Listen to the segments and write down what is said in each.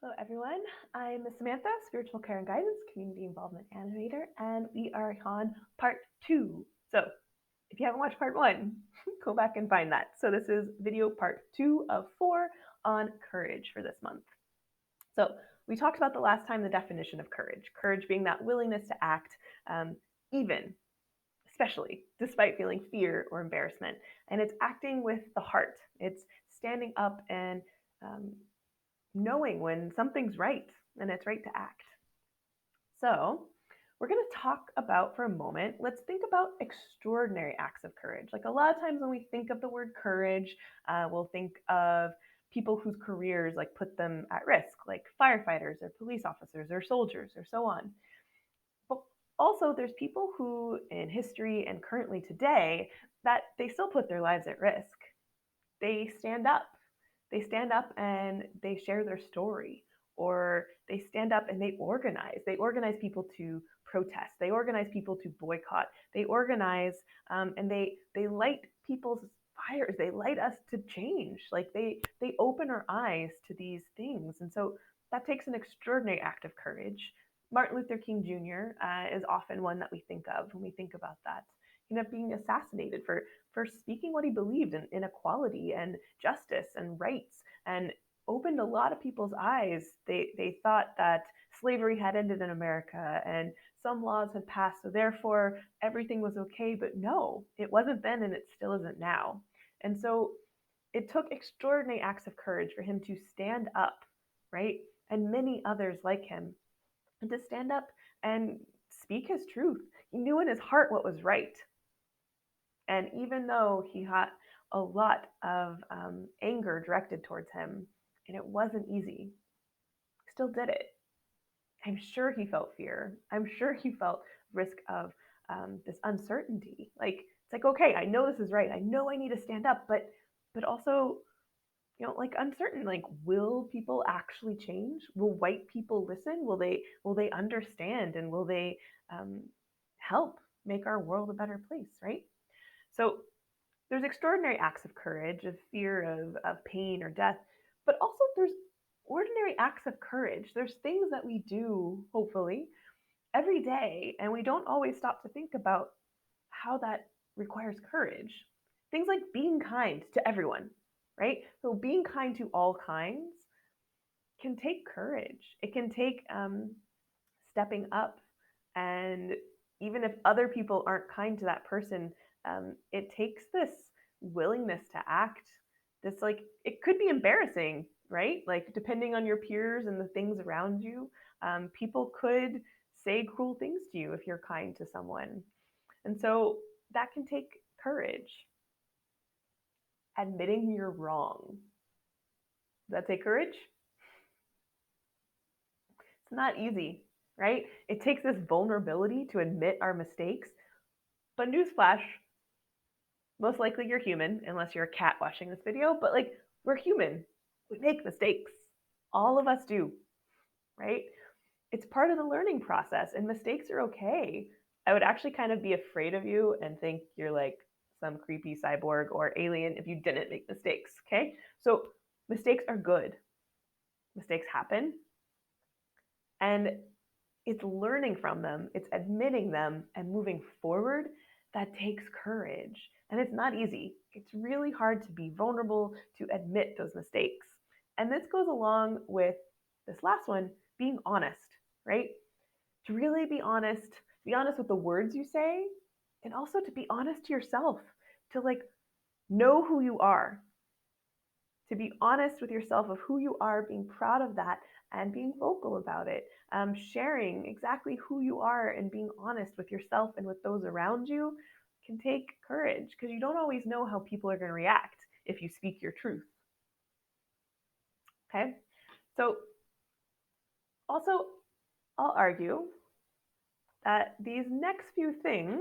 Hello, everyone. I'm Samantha, Spiritual Care and Guidance Community Involvement Animator, and we are on part 2. So, if you haven't watched part 1, go back and find that. So, this is video part 2 of 4 on courage for this month. So, we talked about the last time the definition of courage. Courage being that willingness to act, even, especially, despite feeling fear or embarrassment. And it's acting with the heart. It's standing up and um, knowing when something's right and it's right to act. So, we're going to talk about for a moment, let's think about extraordinary acts of courage. Like a lot of times when we think of the word courage, we'll think of people whose careers like put them at risk, like firefighters or police officers or soldiers or so on. But also there's people who in history and currently today that they still put their lives at risk. They stand up. They stand up and they share their story, or they stand up and they organize. They organize people to protest. They organize people to boycott. They organize and they light people's fires. They light us to change. Like they open our eyes to these things, and so that takes an extraordinary act of courage. Martin Luther King Jr. Is often one that we think of when we think about that. He ended up being assassinated for speaking what he believed in equality and justice and rights, and opened a lot of people's eyes. They thought that slavery had ended in America and some laws had passed, so therefore everything was okay. But no, it wasn't then and it still isn't now. And so it took extraordinary acts of courage for him to stand up, right? And many others like him, and to stand up and speak his truth. He knew in his heart what was right. And even though he had a lot of anger directed towards him, and it wasn't easy, he still did it. I'm sure he felt fear. I'm sure he felt risk of this uncertainty. Like it's like, okay, I know this is right. I know I need to stand up, but also, like uncertain. Like, will people actually change? Will white people listen? Will they understand? And will they um, help make our world a better place? Right. So there's extraordinary acts of courage, of fear of pain or death, but also there's ordinary acts of courage. There's things that we do, hopefully, every day, and we don't always stop to think about how that requires courage. Things like being kind to everyone, right? So being kind to all kinds can take courage. It can take stepping up, and even if other people aren't kind to that person, it takes this willingness to act. This, like, it could be embarrassing, right? Like depending on your peers and the things around you, people could say cruel things to you if you're kind to someone, and so that can take courage. Admitting you're wrong, does that take courage? It's not easy, right? It takes this vulnerability to admit our mistakes. But newsflash, most likely you're human, unless you're a cat watching this video, but like we're human. We make mistakes. All of us do, right? It's part of the learning process, and mistakes are okay. I would actually kind of be afraid of you and think you're like some creepy cyborg or alien if you didn't make mistakes, okay? So mistakes are good. Mistakes happen, and it's learning from them, it's admitting them and moving forward that takes courage. And it's not easy. It's really hard to be vulnerable, to admit those mistakes. And this goes along with this last one, being honest, right? To really be honest with the words you say, and also to be honest to yourself, to like know who you are, to be honest with yourself of who you are, being proud of that, and being vocal about it, sharing exactly who you are and being honest with yourself and with those around you can take courage, because you don't always know how people are going to react if you speak your truth. Okay, so also I'll argue that these next few things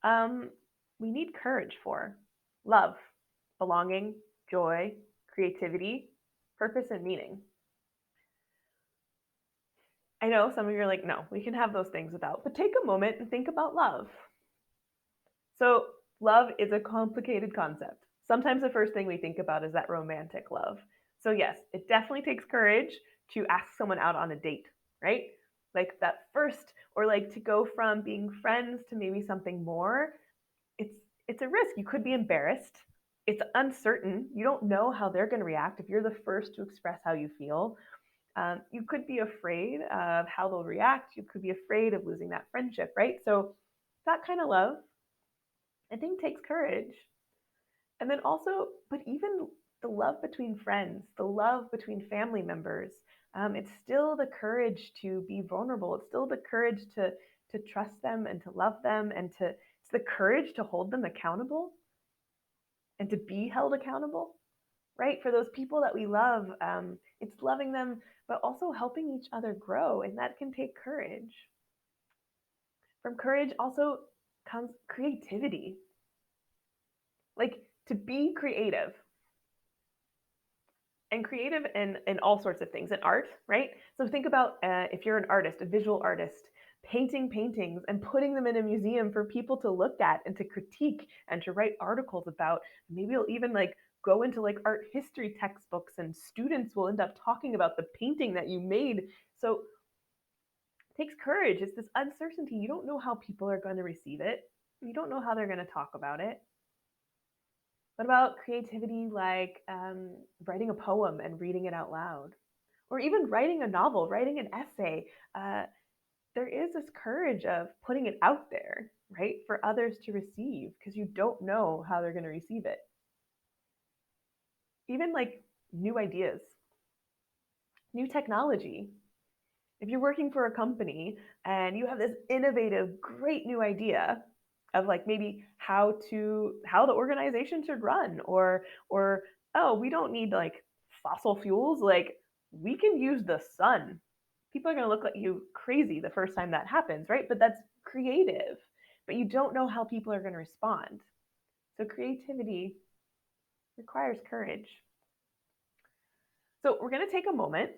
um, we need courage for: love, belonging, joy, creativity, purpose, and meaning. I know some of you are like, no, we can have those things without, but take a moment and think about love. So, love is a complicated concept. Sometimes the first thing we think about is that romantic love. So yes, it definitely takes courage to ask someone out on a date, right? Like that first, or like to go from being friends to maybe something more. It's it's a risk. You could be embarrassed. It's uncertain. You don't know how they're going to react if you're the first to express how you feel. You could be afraid of how they'll react. You could be afraid of losing that friendship, right? So that kind of love, I think, takes courage. And then also, but even the love between friends, the love between family members, it's still the courage to be vulnerable. It's still the courage to trust them and to love them, and to it's the courage to hold them accountable and to be held accountable, right? For those people that we love, it's loving them, but also helping each other grow, and that can take courage. From courage also comes creativity, like to be creative, and creative in all sorts of things, in art, right? So think about if you're an artist, a visual artist, painting paintings and putting them in a museum for people to look at and to critique and to write articles about. Maybe you'll even like go into like art history textbooks, and students will end up talking about the painting that you made. So it takes courage. It's this uncertainty. You don't know how people are going to receive it. You don't know how they're going to talk about it. What about creativity like writing a poem and reading it out loud? Or even writing a novel, writing an essay? Uh, there is this courage of putting it out there, right, for others to receive, because you don't know how they're going to receive it. Even like new ideas, new technology. If you're working for a company and you have this innovative, great new idea of like maybe how the organization should run, or oh, we don't need like fossil fuels, like we can use the sun. People are going to look at you crazy the first time that happens, right? But that's creative. But you don't know how people are going to respond. So creativity requires courage. So we're going to take a moment,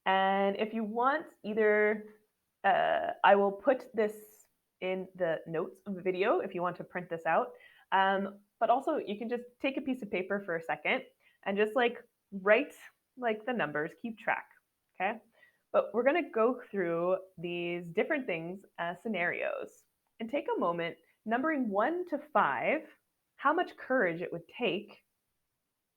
and if you want, either I will put this in the notes of the video if you want to print this out. But also, you can just take a piece of paper for a second and just like write like the numbers, keep track. Okay. But we're going to go through these different things as scenarios, and take a moment numbering 1 to 5, how much courage it would take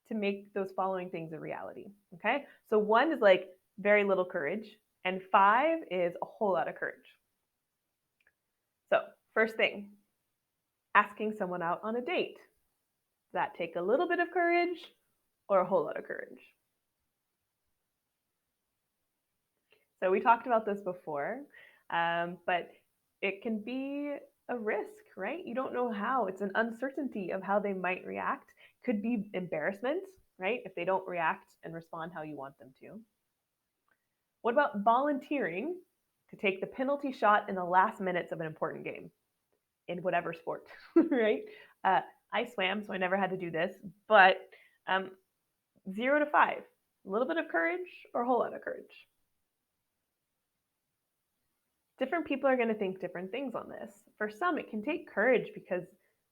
to make those following things a reality. Okay. So 1 is like very little courage, and 5 is a whole lot of courage. So, first thing, asking someone out on a date. Does that take a little bit of courage or a whole lot of courage? So, we talked about this before, but it can be a risk, right? You don't know how. It's an uncertainty of how they might react. Could be embarrassment, right? If they don't react and respond how you want them to. What about volunteering to take the penalty shot in the last minutes of an important game in whatever sport, right? Uh, I swam, so I never had to do this, but 0 to 5, a little bit of courage or a whole lot of courage? Different people are going to think different things on this. For some, it can take courage because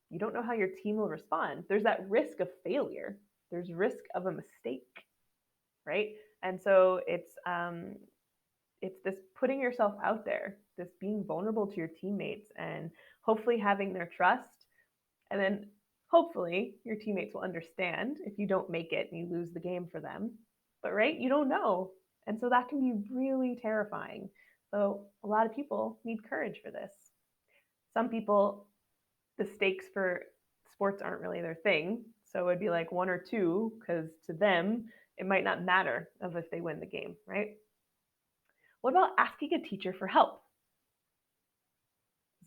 you don't know how your team will respond. There's that risk of failure. There's risk of a mistake, right? And so it's this putting yourself out there, this being vulnerable to your teammates, and hopefully having their trust. And then hopefully your teammates will understand if you don't make it and you lose the game for them. But right, you don't know. And so that can be really terrifying. So a lot of people need courage for this. Some people, the stakes for sports aren't really their thing. So it'd be like 1 or 2, because to them, it might not matter of if they win the game, right? What about asking a teacher for help?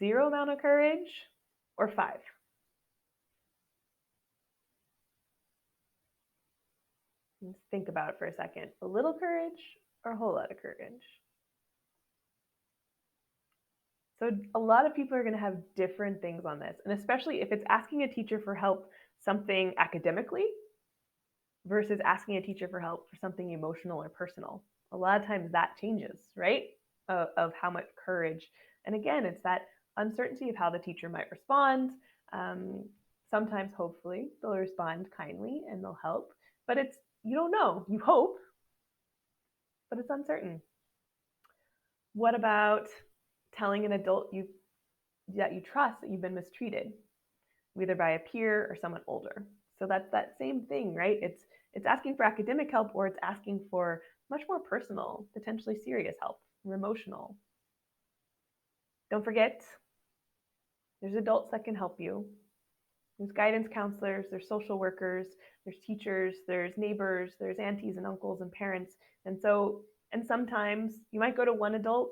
0 amount of courage or 5? Let's think about it for a second. A little courage or a whole lot of courage? So a lot of people are going to have different things on this. And especially if it's asking a teacher for help something academically versus asking a teacher for help for something emotional or personal. A lot of times that changes, right? Of how much courage. And again, it's that uncertainty of how the teacher might respond. Sometimes, hopefully, they'll respond kindly and they'll help. But it's you don't know. You hope, but it's uncertain. What about telling an adult that you trust that you've been mistreated, either by a peer or someone older? So that's that same thing, right? It's asking for academic help, or it's asking for much more personal, potentially serious help, or emotional. Don't forget, there's adults that can help you. There's guidance counselors, there's social workers, there's teachers, there's neighbors, there's aunties and uncles and parents. And sometimes you might go to one adult,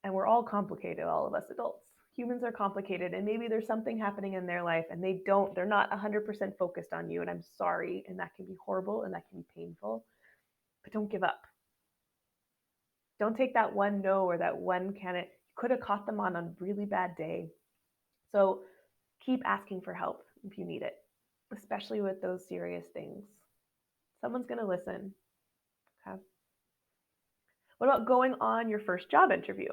and we're all complicated, all of us adults. Humans are complicated, and maybe there's something happening in their life and they're not 100% focused on you, and I'm sorry, and that can be horrible and that can be painful, but don't give up. Don't take that one no or that one you could have caught them on a really bad day. So keep asking for help if you need it, especially with those serious things. Someone's going to listen. Okay. What about going on your first job interview?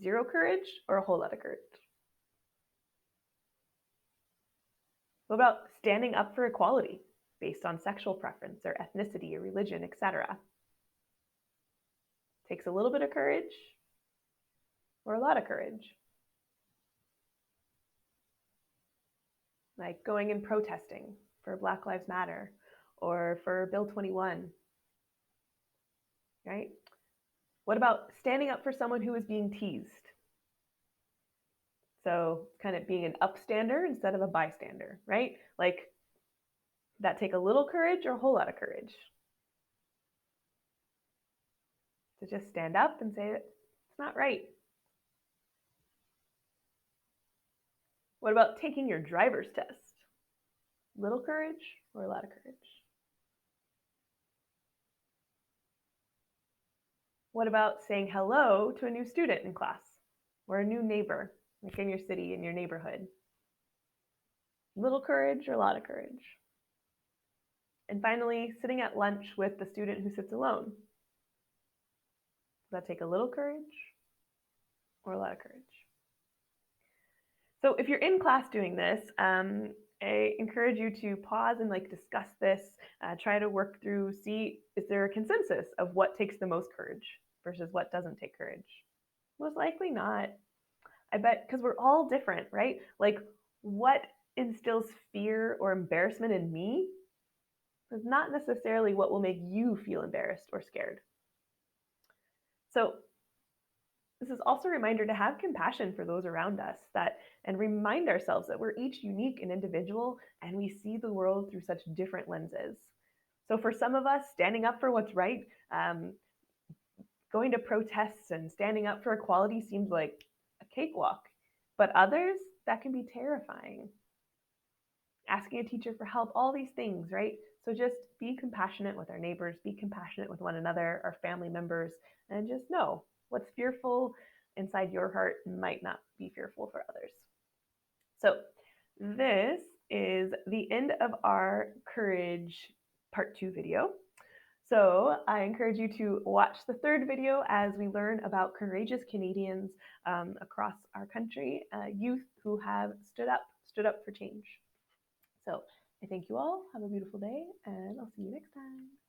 Zero courage or a whole lot of courage? What about standing up for equality based on sexual preference or ethnicity or religion, etc.? Takes a little bit of courage or a lot of courage. Like going and protesting for Black Lives Matter or for Bill 21, right? What about standing up for someone who is being teased? So kind of being an upstander instead of a bystander, right? Like that take a little courage or a whole lot of courage? To just stand up and say it's not right. What about taking your driver's test? Little courage or a lot of courage? What about saying hello to a new student in class or a new neighbor, like in your city, in your neighborhood? Little courage or a lot of courage? And finally, sitting at lunch with the student who sits alone. Does that take a little courage or a lot of courage? So if you're in class doing this, I encourage you to pause and discuss this, try to work through, see, is there a consensus of what takes the most courage versus what doesn't take courage? Most likely not. I bet, because we're all different, right? Like what instills fear or embarrassment in me is not necessarily what will make you feel embarrassed or scared. So this is also a reminder to have compassion for those around us, and remind ourselves that we're each unique and individual, and we see the world through such different lenses. So for some of us, standing up for what's right, going to protests and standing up for equality seems like a cakewalk. But others, that can be terrifying. Asking a teacher for help, all these things, right? So just be compassionate with our neighbors, be compassionate with one another, our family members, and just know what's fearful inside your heart might not be fearful for others. So this is the end of our Courage Part 2 video. So I encourage you to watch the third video as we learn about courageous Canadians across our country, youth who have stood up for change. So I thank you all. Have a beautiful day, and I'll see you next time.